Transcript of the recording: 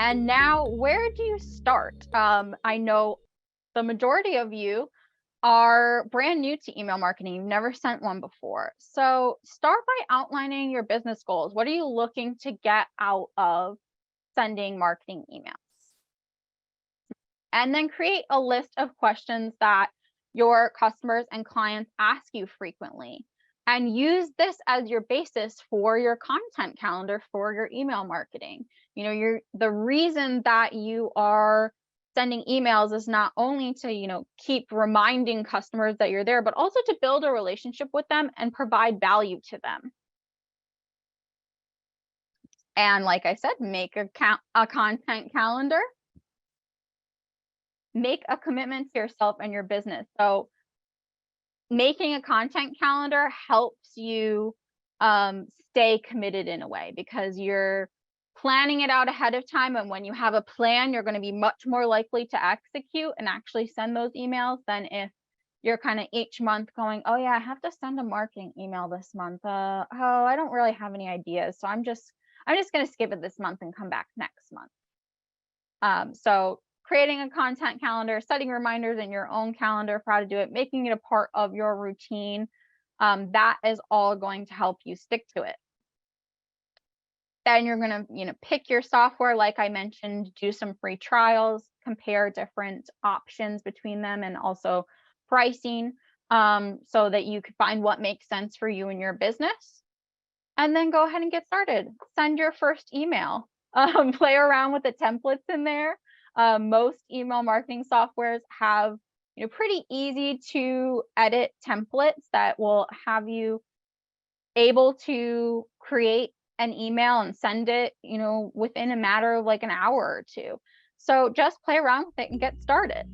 And now, where do you start? I know the majority of you are brand new to email marketing. You've never sent one before. So start by outlining your business goals. What are you looking to get out of sending marketing emails? And then create a list of questions that your customers and clients ask you frequently. And use this as your basis for your content calendar for your email marketing. The reason that you are sending emails is not only to, keep reminding customers that you're there, but also to build a relationship with them and provide value to them. And like I said, make a content calendar. Make a commitment to yourself and your business. So making a content calendar helps you stay committed in a way, because you're planning it out ahead of time. And when you have a plan, you're going to be much more likely to execute and actually send those emails than if you're kind of each month going, oh yeah, I have to send a marketing email this month. Oh, I don't really have any ideas. So I'm just going to skip it this month and come back next month. So creating a content calendar, setting reminders in your own calendar for how to do it, making it a part of your routine, that is all going to help you stick to it. Then you're going to, pick your software, like I mentioned, do some free trials, compare different options between them, and also pricing, so that you can find what makes sense for you and your business. And then go ahead and get started. Send your first email. Play around with the templates in there. Most email marketing softwares have pretty easy to edit templates that will have you able to create an email and send it within a matter of like an hour or two. So just play around with it and get started.